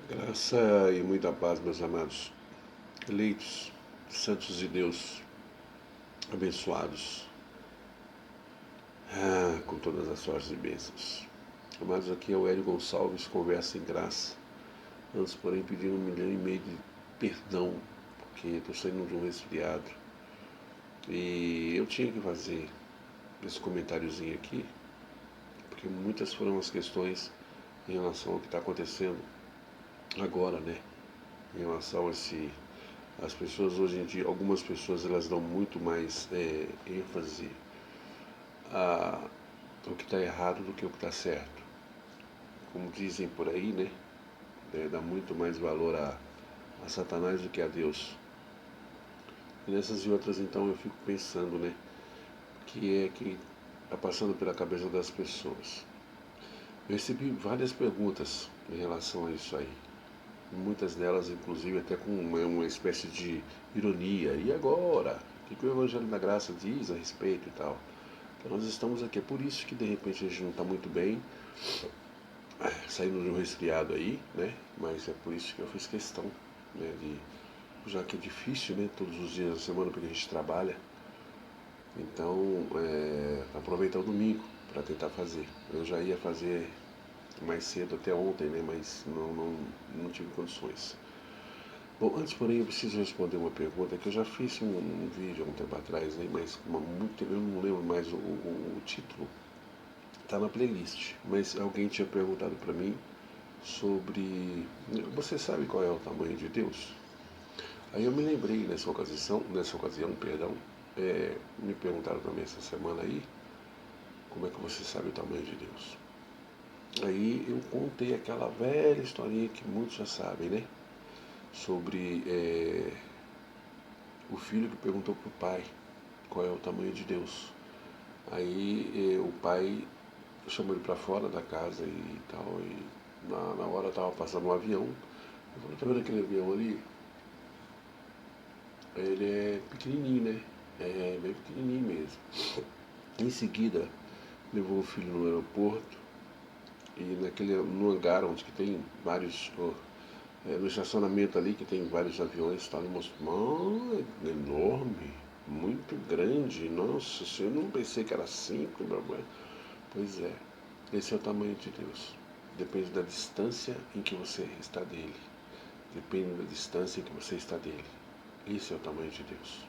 Graça e muita paz, meus amados, eleitos, santos de Deus, abençoados, com todas as sortes e bênçãos. Amados, aqui é o Hélio Gonçalves, conversa em graça. Antes, porém, pedir 1,5 milhão de perdão, porque estou saindo de um resfriado. E eu tinha que fazer esse comentáriozinho aqui, porque muitas foram as questões em relação ao que está acontecendo agora, né? Em relação a as pessoas hoje em dia, algumas pessoas elas dão muito mais ênfase ao que está errado do que o que está certo. Como dizem por aí, né? Dá muito mais valor a Satanás do que a Deus. E nessas e outras, então, eu fico pensando, né? Que está passando pela cabeça das pessoas. Eu recebi várias perguntas em relação a isso aí. Muitas delas, inclusive, até com uma espécie de ironia. E agora? O que o Evangelho da Graça diz a respeito e tal? Então, nós estamos aqui. É por isso que, de repente, a gente não está muito bem, saindo de um resfriado aí, né? Mas é por isso que eu fiz questão, né? Já que é difícil, né? Todos os dias da semana, porque a gente trabalha. Então, aproveitar o domingo para tentar fazer. Eu já ia fazer mais cedo até ontem, né? Mas não tive condições. Bom, antes, porém, eu preciso responder uma pergunta que eu já fiz um vídeo há um tempo atrás, né, mas eu não lembro mais o título. Está na playlist, mas alguém tinha perguntado para mim sobre... Você sabe qual é o tamanho de Deus? Aí eu me lembrei nessa ocasião, perdão, me perguntaram também essa semana aí, como é que você sabe o tamanho de Deus? Aí eu contei aquela velha historinha que muitos já sabem, né? Sobre o filho que perguntou para o pai qual é o tamanho de Deus. Aí o pai chamou ele para fora da casa e tal, e na hora estava passando um avião. Eu falei, tá vendo aquele avião ali? Ele é pequenininho, né? É bem pequenininho mesmo. Em seguida, levou o filho no aeroporto e no hangar onde que tem vários, no estacionamento ali que tem vários aviões, tá, ele mostrou, é enorme, muito grande, nossa, eu não pensei que era assim, pois é, esse é o tamanho de Deus, depende da distância em que você está dele, depende da distância em que você está dele, esse é o tamanho de Deus,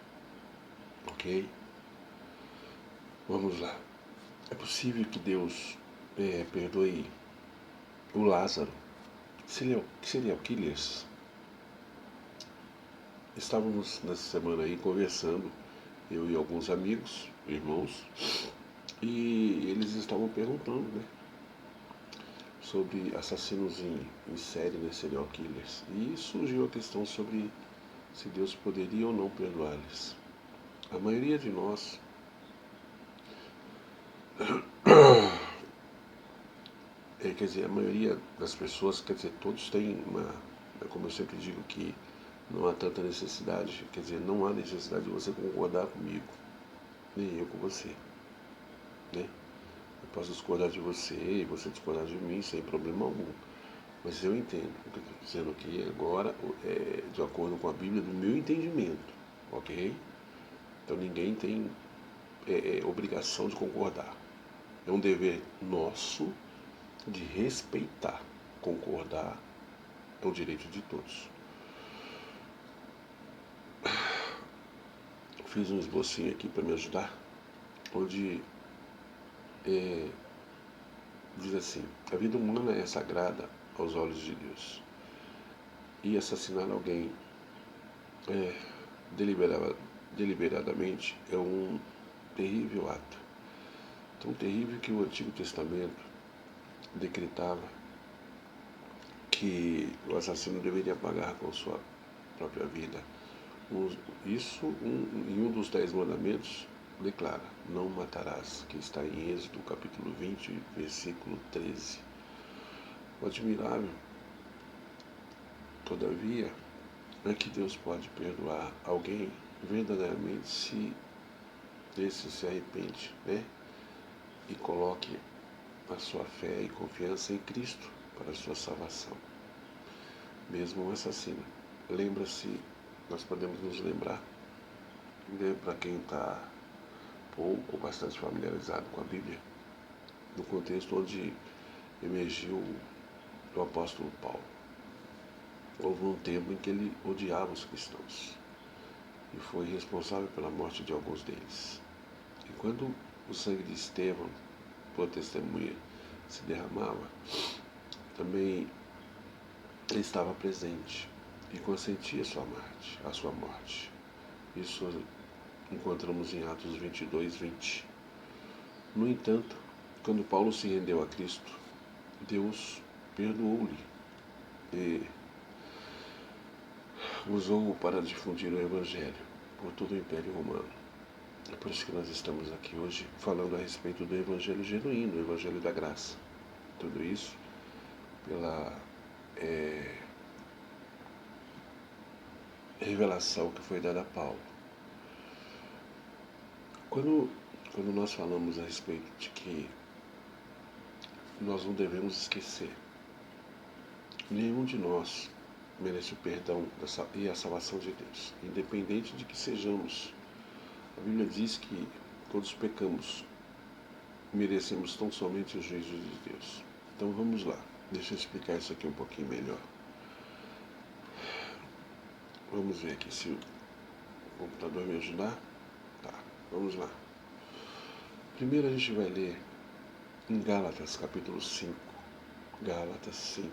ok? Vamos lá, é possível que Deus perdoe o Lázaro, serial killers? Estávamos nessa semana aí conversando, eu e alguns amigos, irmãos, e eles estavam perguntando, né, sobre assassinos em série, né, serial killers. E surgiu a questão sobre se Deus poderia ou não perdoá-los. A maioria de nós, quer dizer, a maioria das pessoas, quer dizer, todos têm como eu sempre digo que não há tanta necessidade, quer dizer, não há necessidade de você concordar comigo, nem eu com você, né? Eu posso discordar de você e você discordar de mim sem problema algum. Mas eu entendo o que eu estou dizendo aqui agora, de acordo com a Bíblia, do meu entendimento, ok? Então ninguém tem obrigação de concordar. É um dever nosso de respeitar. Concordar é o direito de todos. Fiz um esbocinho aqui para me ajudar, onde diz assim: a vida humana é sagrada aos olhos de Deus. E assassinar alguém deliberadamente é um terrível ato. Tão terrível que o Antigo Testamento decretava que o assassino deveria pagar com sua própria vida. Isso, em um dos 10 mandamentos, declara: não matarás, que está em Êxodo capítulo 20, versículo 13. O admirável, todavia, é que Deus pode perdoar alguém verdadeiramente se esse se arrepende, né? E coloque a sua fé e confiança em Cristo para a sua salvação. mesmo um assassino. Lembra-se, nós podemos nos lembrar, né, para quem está pouco ou bastante familiarizado com a Bíblia, no contexto onde emergiu o apóstolo Paulo. Houve um tempo em que ele odiava os cristãos e foi responsável pela morte de alguns deles. E quando o sangue de Estevão, por testemunha, se derramava, também ele estava presente e consentia a sua morte. Isso encontramos em Atos 22, 20. No entanto, quando Paulo se rendeu a Cristo, Deus perdoou-lhe e usou-o para difundir o Evangelho por todo o Império Romano. É por isso que nós estamos aqui hoje falando a respeito do Evangelho genuíno, do Evangelho da graça. Tudo isso pela revelação que foi dada a Paulo. Quando nós falamos a respeito de que nós não devemos esquecer, nenhum de nós merece o perdão e a salvação de Deus, independente de que sejamos. A Bíblia diz que todos pecamos, merecemos tão somente o juízo de Deus. Então vamos lá, deixa eu explicar isso aqui um pouquinho melhor. Vamos ver aqui se o computador me ajudar. Tá, vamos lá. Primeiro a gente vai ler em Gálatas capítulo 5. Gálatas 5,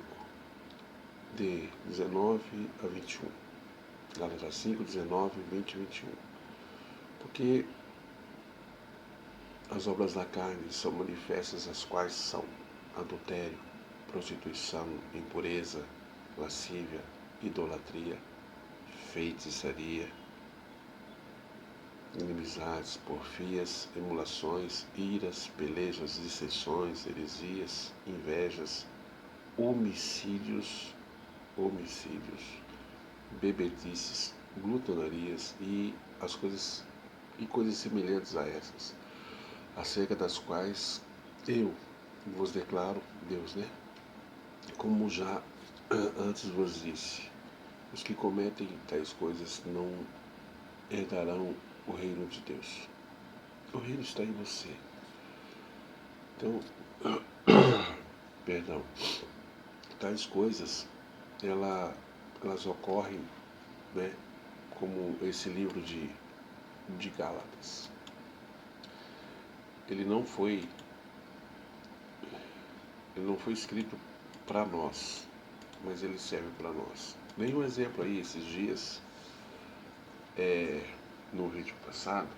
de 19 a 21. Gálatas 5, 19, 20 e 21. Porque as obras da carne são manifestas, as quais são adultério, prostituição, impureza, lascívia, idolatria, feitiçaria, inimizades, porfias, emulações, iras, pelejas, dissensões, heresias, invejas, homicídios, bebedices, glutonarias e coisas semelhantes a essas, acerca das quais eu vos declaro, Deus, né? Como já antes vos disse, os que cometem tais coisas não herdarão o reino de Deus. O reino está em você. Então, perdão, tais coisas, elas ocorrem, né, como esse livro de Gálatas. Ele não foi escrito para nós, mas ele serve para nós. Dei um exemplo aí esses dias, no vídeo passado,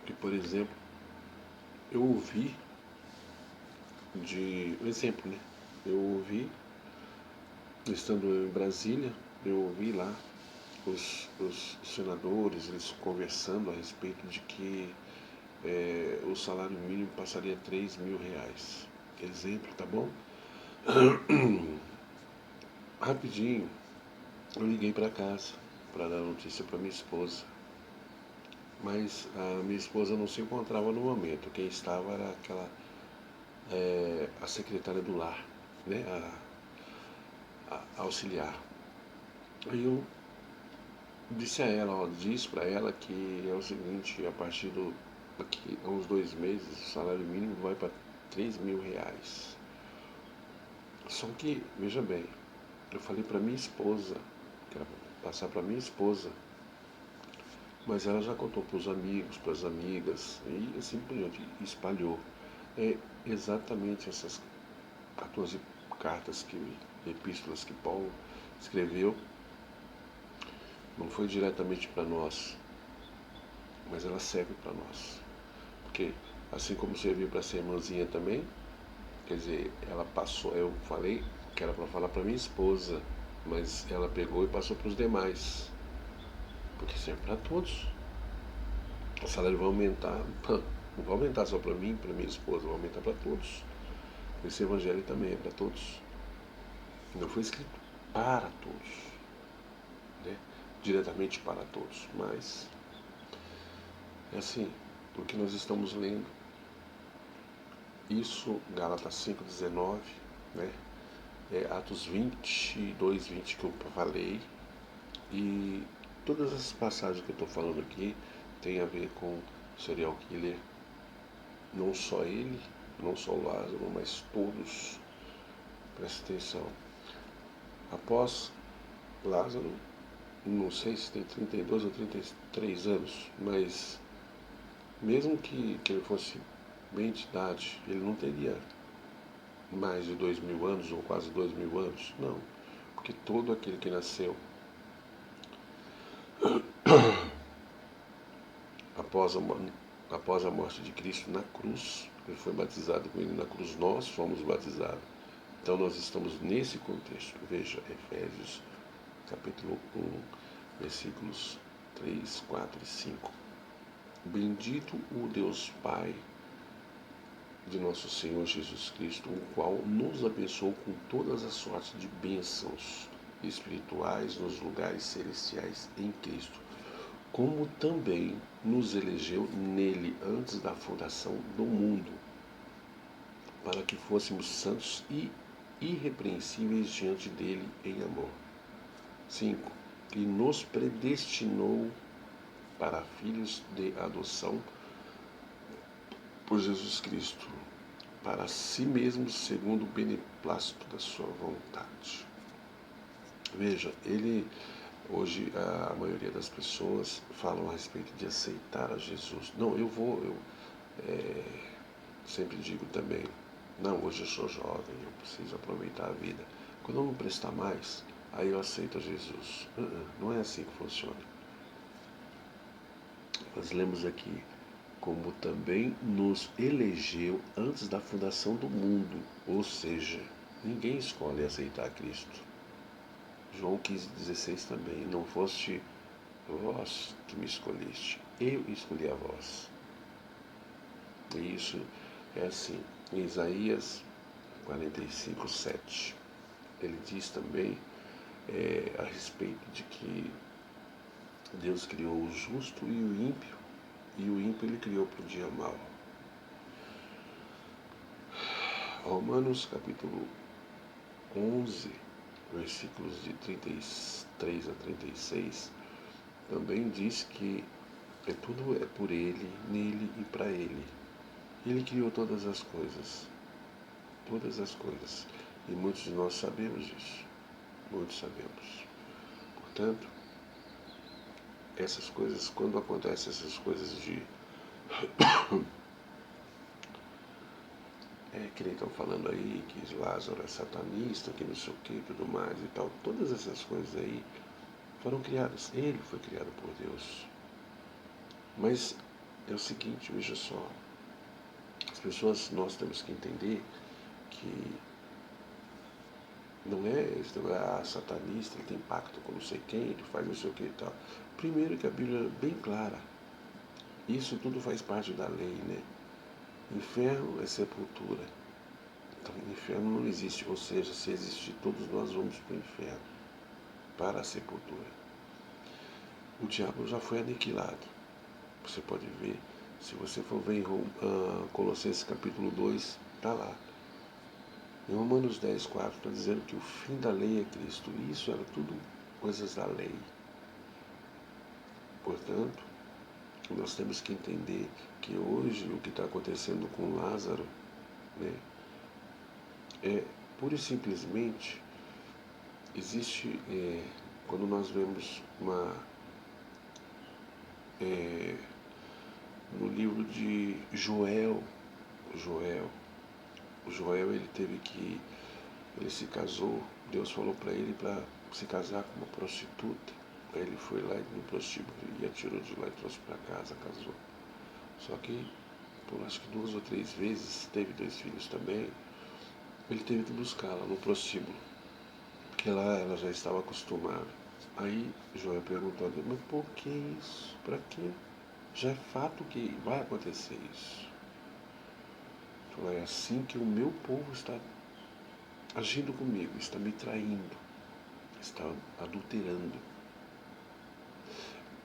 que, por exemplo, eu ouvi um exemplo, né? Eu ouvi, estando em Brasília, eu ouvi lá os senadores, eles conversando a respeito de que o salário mínimo passaria a R$ 3.000. Exemplo, tá bom? Rapidinho, eu liguei para casa para dar notícia para minha esposa. Mas a minha esposa não se encontrava no momento. Quem estava era a secretária do lar, né? A auxiliar. Aí eu disse a ela, disse para ela que é o seguinte, a partir daqui a uns 2 meses, o salário mínimo vai para R$ 3.000. Só que, veja bem, eu falei para minha esposa, que era passar para minha esposa, mas ela já contou para os amigos, para as amigas, e assim por diante, espalhou. É exatamente essas 14 cartas, epístolas que Paulo escreveu, não foi diretamente para nós, mas ela serve para nós. Porque, assim como serviu para essa irmãzinha também, quer dizer, ela passou, eu falei que era para falar para minha esposa, mas ela pegou e passou para os demais. Porque serve para todos. O salário vai aumentar, não vai aumentar só para mim, para minha esposa, vai aumentar para todos. Esse evangelho também é para todos. Não foi escrito para todos, né? Diretamente para todos, mas é assim, o que nós estamos lendo, isso, Gálatas 5,19, né? Atos 22, 20 que eu falei, e todas as passagens que eu estou falando aqui tem a ver com serial killer, não só ele, não só o Lázaro, mas todos. Presta atenção. Após Lázaro, não sei se tem 32 ou 33 anos, mas mesmo que ele fosse bem de idade, ele não teria mais de 2000 anos ou quase 2000 anos, não. Porque todo aquele que nasceu após a morte de Cristo na cruz, ele foi batizado com ele na cruz, nós fomos batizados. Então nós estamos nesse contexto. Veja, Efésios capítulo 1, versículos 3, 4 e 5. Bendito o Deus Pai de nosso Senhor Jesus Cristo, o qual nos abençoou com todas as sortes de bênçãos espirituais nos lugares celestiais em Cristo, como também nos elegeu nele antes da fundação do mundo, para que fôssemos santos e irrepreensíveis diante dele em amor. 5. E nos predestinou para filhos de adoção por Jesus Cristo, para si mesmo, segundo o beneplácito da sua vontade. Veja, hoje a maioria das pessoas falam a respeito de aceitar a Jesus. Não, eu sempre digo também, não, hoje eu sou jovem, eu preciso aproveitar a vida. Quando eu não prestar mais, aí eu aceito a Jesus. Não é assim que funciona. Nós lemos aqui, como também nos elegeu antes da fundação do mundo, ou seja, ninguém escolhe aceitar Cristo. João 15,16 também, não foste vós que me escolheste, eu escolhi a vós. E isso é assim, em Isaías 45:7, ele diz também a respeito de que Deus criou o justo e o ímpio ele criou para o dia mau. Romanos capítulo 11, versículos de 33 a 36, também diz que tudo é por ele, nele e para ele. Ele criou todas as coisas. Todas as coisas. E muitos de nós sabemos isso. Muitos sabemos. Portanto, essas coisas, quando acontecem essas coisas de que nem estão falando aí, que Lázaro é satanista, que não sei o que e tudo mais e tal, todas essas coisas aí foram criadas. Ele foi criado por Deus. Mas é o seguinte, veja só, as pessoas, nós temos que entender que não é satanista, ele tem pacto com não sei quem, ele faz não sei o que e tal. Primeiro que a Bíblia é bem clara, isso tudo faz parte da lei, né? Inferno é sepultura. Então, inferno não existe, ou seja, se existir, todos nós vamos para o inferno, para a sepultura. O diabo já foi aniquilado. Você pode ver, se você for ver em Colossenses capítulo 2, está lá. Em Romanos 10:4 está dizendo que o fim da lei é Cristo. E isso era tudo coisas da lei. Portanto, nós temos que entender que hoje o que está acontecendo com Lázaro, né, é pura e simplesmente existe, quando nós vemos no livro de Joel, ele se casou, Deus falou para ele para se casar com uma prostituta. Aí ele foi lá no prostíbulo e a tirou de lá e trouxe para casa, casou. Só que, por acho que 2 ou 3 vezes, teve 2 filhos também, ele teve que buscá-la no prostíbulo, porque lá ela já estava acostumada. Aí Joel perguntou a Deus, mas por que isso? Para quê? Já é fato que vai acontecer isso. Então é assim que o meu povo está agindo comigo, está me traindo, está adulterando.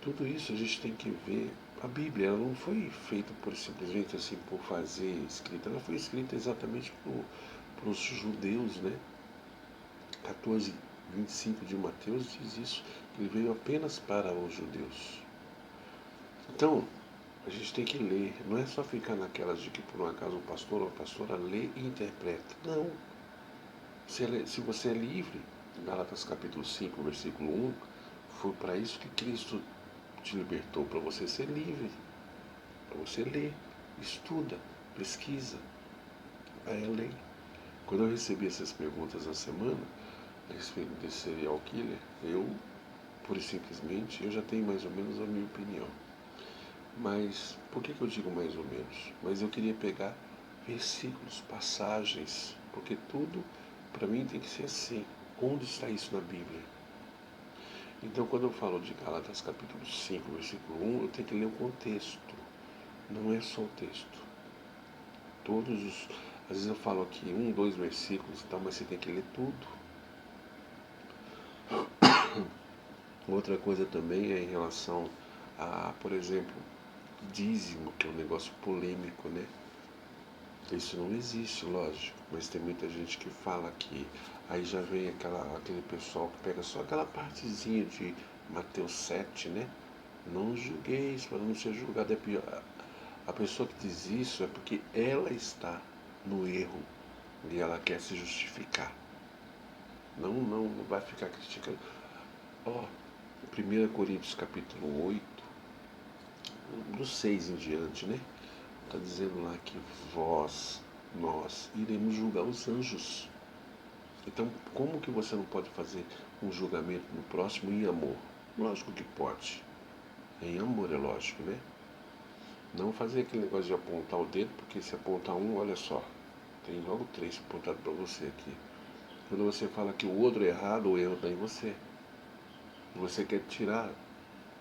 Tudo isso a gente tem que ver A Bíblia ela não foi feita simplesmente assim por fazer escrita, ela foi escrita exatamente para os judeus, né? 14:25 de Mateus diz isso, que ele veio apenas para os judeus. Então, a gente tem que ler, não é só ficar naquelas de que por um acaso o pastor ou a pastora lê e interpreta. Não. Se você é livre, Gálatas capítulo 5, versículo 1, foi para isso que Cristo te libertou, para você ser livre, para você ler, estuda, pesquisa, vai além. Quando eu recebi essas perguntas na semana, a respeito desse serial killer, eu, pura e simplesmente, eu já tenho mais ou menos a minha opinião. Mas, por que eu digo mais ou menos? Mas eu queria pegar versículos, passagens, porque tudo, para mim, tem que ser assim. Onde está isso na Bíblia? Então, quando eu falo de Gálatas capítulo 5, versículo 1, eu tenho que ler o contexto. Não é só o texto. Às vezes eu falo aqui 2 versículos e tal, mas você tem que ler tudo. Outra coisa também é em relação a, por exemplo, dízimo, que é um negócio polêmico, né? Isso não existe, lógico, mas tem muita gente que fala que aí já vem aquele pessoal que pega só aquela partezinha de Mateus 7, né? Não julgueis para não ser julgado. É pior. A pessoa que diz isso é porque ela está no erro e ela quer se justificar. Não vai ficar criticando. Ó, 1 Coríntios capítulo 8, do 6 em diante, né? Está dizendo lá que nós iremos julgar os anjos. Então, como que você não pode fazer um julgamento no próximo em amor? Lógico que pode. Em amor é lógico, né? Não fazer aquele negócio de apontar o dedo, porque se apontar um, olha só, tem logo 3 apontados para você aqui. Quando você fala que o outro é errado, o erro está em você. Você quer tirar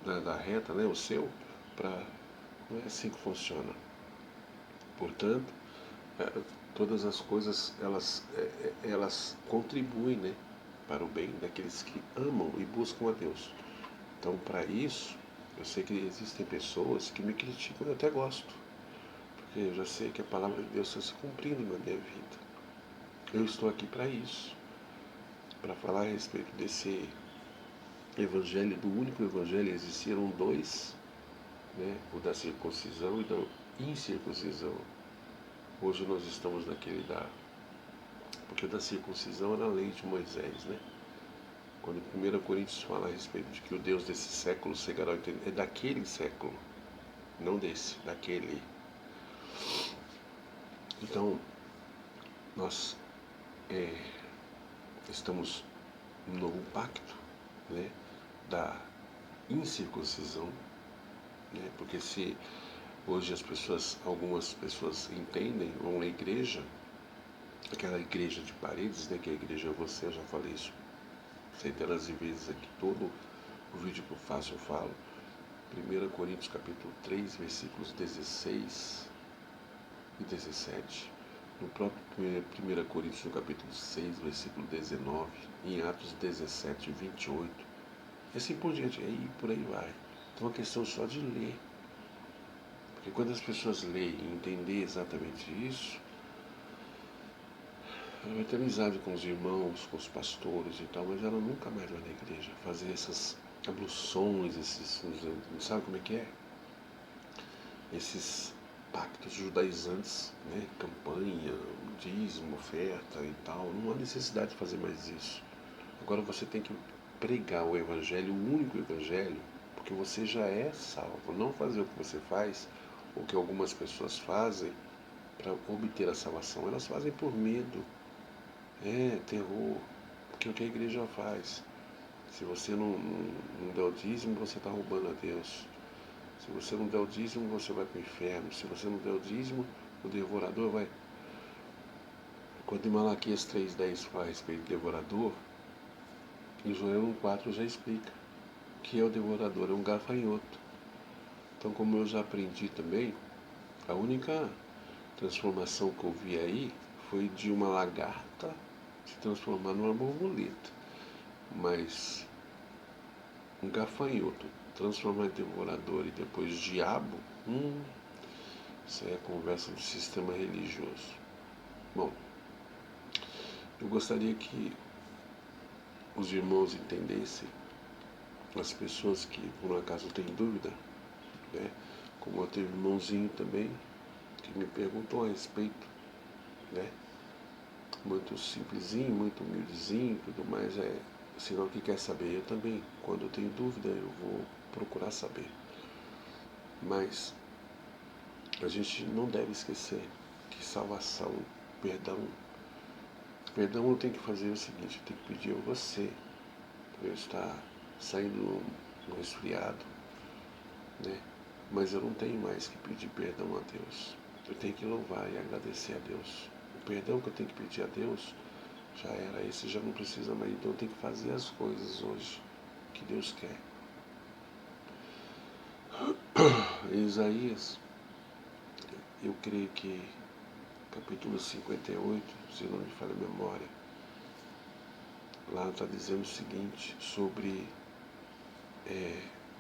da reta, né, o seu, não é assim que funciona. Portanto, todas as coisas elas contribuem, né, para o bem daqueles que amam e buscam a Deus. Então, para isso, eu sei que existem pessoas que me criticam, eu até gosto, porque eu já sei que a palavra de Deus está se cumprindo na minha vida. Eu estou aqui para isso, para falar a respeito desse evangelho, do único evangelho. Existiram 2, né, o da circuncisão e da incircuncisão. Hoje nós estamos naquele porque o da circuncisão era a lei de Moisés, né? Quando 1 Coríntios fala a respeito de que o Deus desse século cegará o entendimento, é daquele século, não desse, daquele. Então, nós estamos no novo pacto, né, da incircuncisão, né? Porque se hoje algumas pessoas entendem, vão na igreja, aquela igreja de paredes, né, que a igreja é você, eu já falei isso centenas de vezes aqui, todo o vídeo que eu faço eu falo. 1 Coríntios capítulo 3, versículos 16 e 17. No próprio 1 Coríntios, no capítulo 6, versículo 19. Em Atos 17, 28. E assim por diante, aí por aí vai. Então é uma questão só de ler. Porque quando as pessoas leem e entender exatamente isso, ela vai ter amizade com os irmãos, com os pastores e tal, mas ela nunca mais vai na igreja fazer essas abluções, sabe como é que é? Esses pactos judaizantes, né? Campanha, dízimo, oferta e tal. Não há necessidade de fazer mais isso. Agora você tem que pregar o evangelho, o único evangelho, porque você já é salvo. Não fazer o que você faz, o que algumas pessoas fazem para obter a salvação. Elas fazem por medo. Terror. Porque é o que a igreja faz. Se você não der o dízimo, você está roubando a Deus. Se você não der o dízimo, você vai para o inferno. Se você não der o dízimo, o devorador vai. Quando em Malaquias 3,10 fala a respeito do devorador, em Joel 1,4 já explica que é o devorador, é um gafanhoto. Então, como eu já aprendi também, a única transformação que eu vi aí foi de uma lagarta se transformar numa borboleta. Mas um gafanhoto transformar em devorador e depois diabo, isso aí é conversa do sistema religioso. Bom, eu gostaria que os irmãos entendessem, as pessoas que por um acaso têm dúvida, né? Como eu tenho um irmãozinho também que me perguntou a respeito, né? Muito simplesinho, muito humildezinho, tudo mais, sinal que quer saber. Eu também, quando eu tenho dúvida, eu vou procurar saber. Mas a gente não deve esquecer que salvação, perdão eu tenho que fazer o seguinte: eu tenho que pedir a você, por eu estar saindo no resfriado, né? Mas eu não tenho mais que pedir perdão a Deus. Eu tenho que louvar e agradecer a Deus. O perdão que eu tenho que pedir a Deus já era, esse já não precisa mais. Então eu tenho que fazer as coisas hoje que Deus quer. Isaías, eu creio que capítulo 58, se não me falha a memória, lá está dizendo o seguinte sobre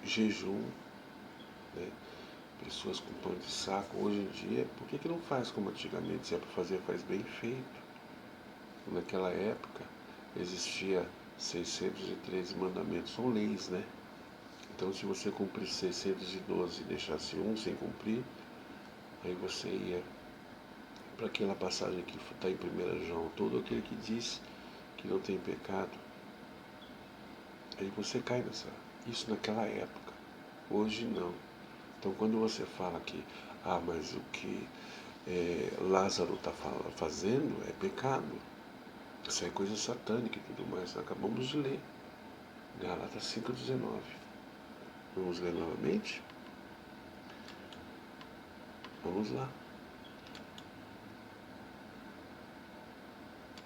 jejum, né? Pessoas com pão de saco. Hoje em dia, por que não faz como antigamente? Se é para fazer, faz bem feito. Naquela época existia 613 mandamentos, são leis, né? Então, se você cumprisse 612 e deixasse um sem cumprir, aí você ia para aquela passagem que está em 1 João: todo aquele que diz que não tem pecado, aí você cai nessa. Isso naquela época. Hoje não. Então, quando você fala que, mas o que Lázaro está fazendo é pecado, isso é coisa satânica e tudo mais, acabamos de ler. Gálatas 5,19. Vamos ler novamente? Vamos lá.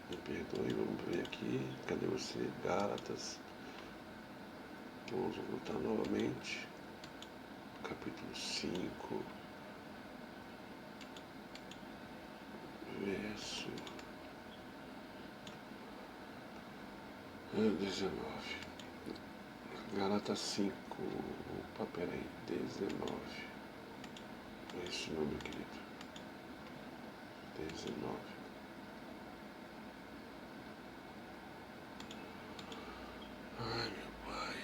Me perdoe, vamos ver aqui. Cadê você? Gálatas. Vamos voltar novamente. Capítulo 5. Verso 19. Gálatas 5. Opa, peraí. 19. É isso não, meu querido. 19. Ai, meu pai.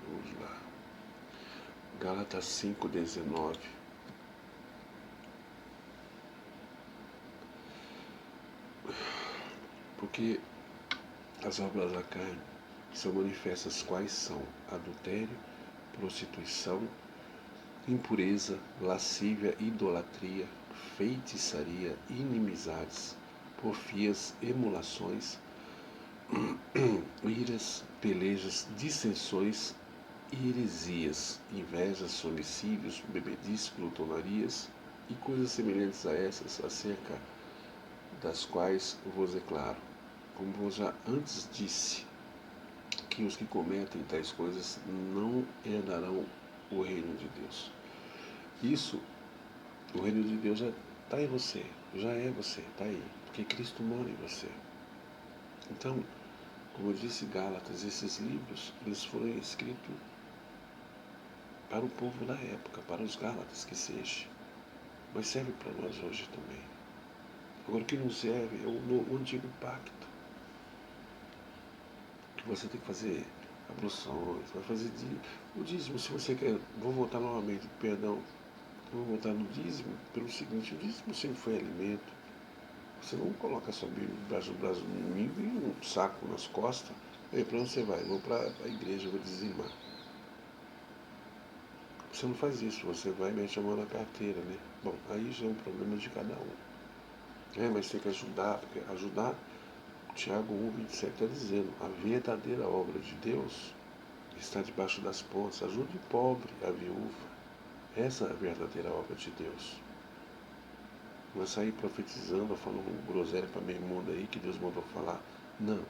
Vamos lá. Gálatas 5,19. Porque as obras da carne são manifestas, quais são: adultério, prostituição, impureza, lascívia, idolatria, feitiçaria, inimizades, porfias, emulações, iras, pelejas, dissensões, heresias, invejas, homicídios, bebedices, glutonarias e coisas semelhantes a essas, acerca das quais vos declaro, como vos já antes disse, que os que cometem tais coisas não herdarão o reino de Deus. Isso, o reino de Deus já está em você, já é você, está aí, porque Cristo mora em você. Então, como disse Gálatas, esses livros, eles foram escritos para o povo da época, para os Gálatas que seja, mas serve para nós hoje também. Agora, o que não serve é o antigo pacto, que você tem que fazer abluções, vai fazer o dízimo. Se você quer, vou voltar novamente, perdão, vou voltar no dízimo pelo seguinte: o dízimo sempre foi alimento. Você não coloca a sua Bíblia debaixo do braço do inimigo e um saco nas costas. Ei, para onde você vai? Vou para a igreja, vou dizimar. Você não faz isso, você vai e mete a mão na carteira, né? Bom, aí já é um problema de cada um. Mas tem que ajudar, porque ajudar, Tiago 1,27 está dizendo: a verdadeira obra de Deus está debaixo das pontas. Ajude o pobre, a viúva. Essa é a verdadeira obra de Deus. Não é sair profetizando, falando groselha para meio mundo aí que Deus mandou falar. Não.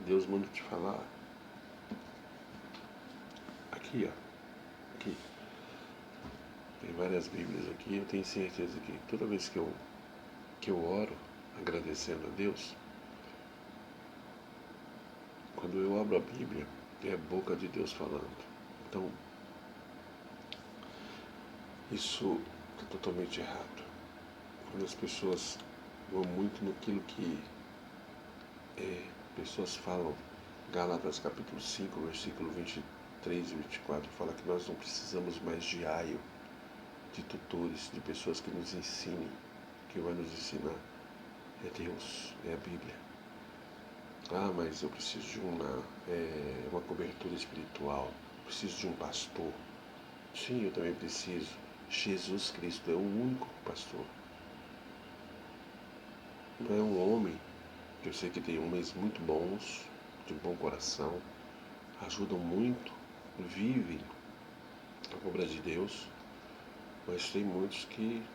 Deus manda te falar. Aqui, ó. Aqui. Tem várias Bíblias aqui. Eu tenho certeza que toda vez que eu oro, agradecendo a Deus, quando eu abro a Bíblia, é a boca de Deus falando. Então, isso está totalmente errado. Quando as pessoas vão muito naquilo que pessoas falam, Gálatas capítulo 5, versículo 23 e 24, fala que nós não precisamos mais de aio, de tutores, de pessoas que nos ensinem. Que vai nos ensinar é Deus, é a Bíblia. Ah, mas eu preciso de uma cobertura espiritual, preciso de um pastor. Sim, eu também preciso. Jesus Cristo é o único pastor. Não é um homem, que eu sei que tem homens muito bons, de bom coração, ajudam muito, vivem a obra de Deus, mas tem muitos que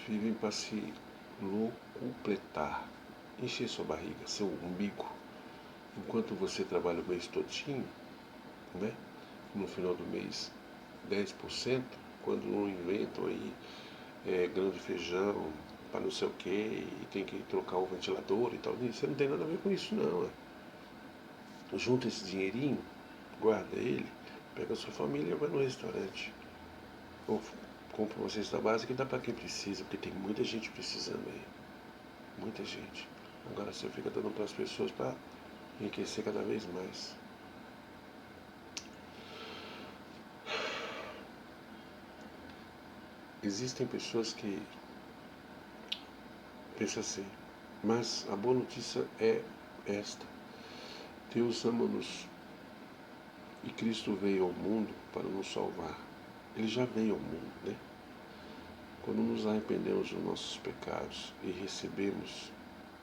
vivem para se locupletar, encher sua barriga, seu umbigo, enquanto você trabalha o mês todinho, né? No final do mês 10%, quando não inventam aí grão de feijão para não sei o que, e tem que trocar o ventilador e tal, você não tem nada a ver com isso não. Junta esse dinheirinho, guarda ele, pega a sua família e vai no restaurante. Ou compra uma cesta básica e dá para quem precisa, porque tem muita gente precisando aí. Muita gente. Agora você fica dando para as pessoas para enriquecer cada vez mais. Existem pessoas que pensam assim, mas a boa notícia é esta. Deus ama-nos e Cristo veio ao mundo para nos salvar. Ele já veio ao mundo, né? Quando nos arrependemos dos nossos pecados e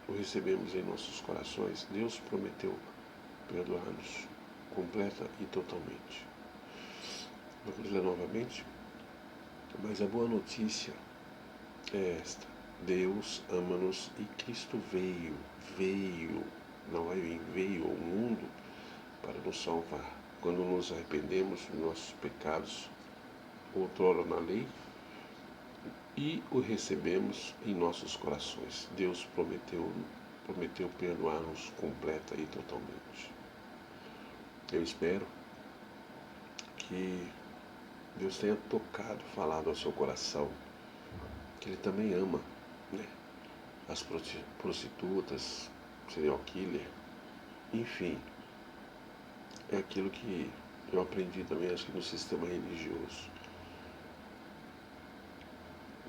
o recebemos em nossos corações, Deus prometeu perdoar-nos completa e totalmente. Vamos ler novamente? Mas a boa notícia é esta. Deus ama-nos e Cristo não vai vir, veio ao mundo para nos salvar. Quando nos arrependemos dos nossos pecados, outrora na lei, e o recebemos em nossos corações. Deus prometeu perdoar-nos completa e totalmente. Eu espero que Deus tenha tocado, falado ao seu coração, que Ele também ama, né? As prostitutas, serial killer, enfim, é aquilo que eu aprendi também, acho que no sistema religioso.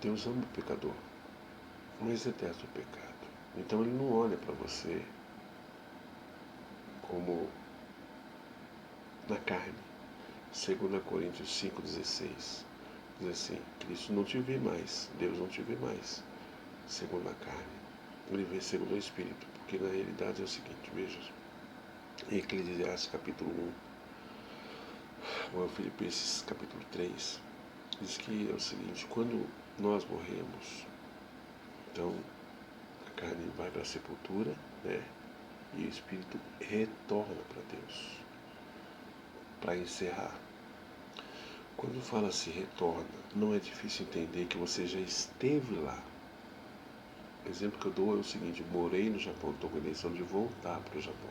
Deus ama o pecador, mas detesta o pecado. Então Ele não olha para você como na carne. 2 Coríntios 5,16 diz assim, Cristo não te vê mais, Deus não te vê mais segundo a carne, Ele vê segundo o Espírito, porque na realidade é o seguinte, veja, em Eclesiastes capítulo 1, ou Filipenses capítulo 3, diz que é o seguinte, quando nós morremos, então a carne vai para a sepultura, né? E o Espírito retorna para Deus. Para encerrar, quando fala-se retorna, não é difícil entender que você já esteve lá. O exemplo que eu dou é o seguinte, morei no Japão, estou com a intenção de voltar para o Japão,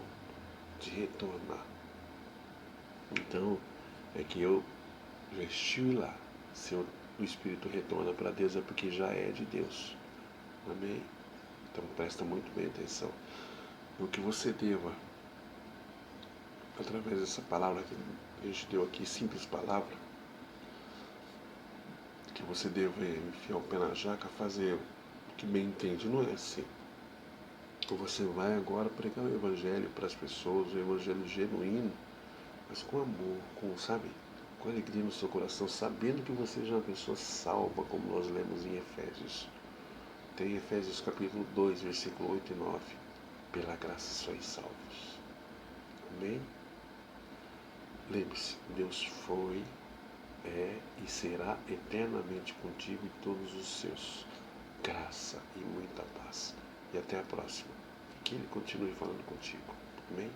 de retornar. Então, é que eu já estive lá. Se o Espírito retorna para Deus é porque já é de Deus. Amém? Então presta muito bem atenção. O que você deva, através dessa palavra que a gente deu aqui, simples palavra, que você deve enfiar o pé na jaca, fazer o que bem entende, não é assim. Então você vai agora pregar o Evangelho para as pessoas, o Evangelho genuíno, mas com amor, com alegria no seu coração, sabendo que você já é uma pessoa salva, como nós lemos em Efésios. Tem Efésios capítulo 2, versículo 8 e 9. Pela graça sois salvos. Amém? Lembre-se, Deus foi, é e será eternamente contigo e todos os seus. Graça e muita paz. E até a próxima. Que Ele continue falando contigo. Amém?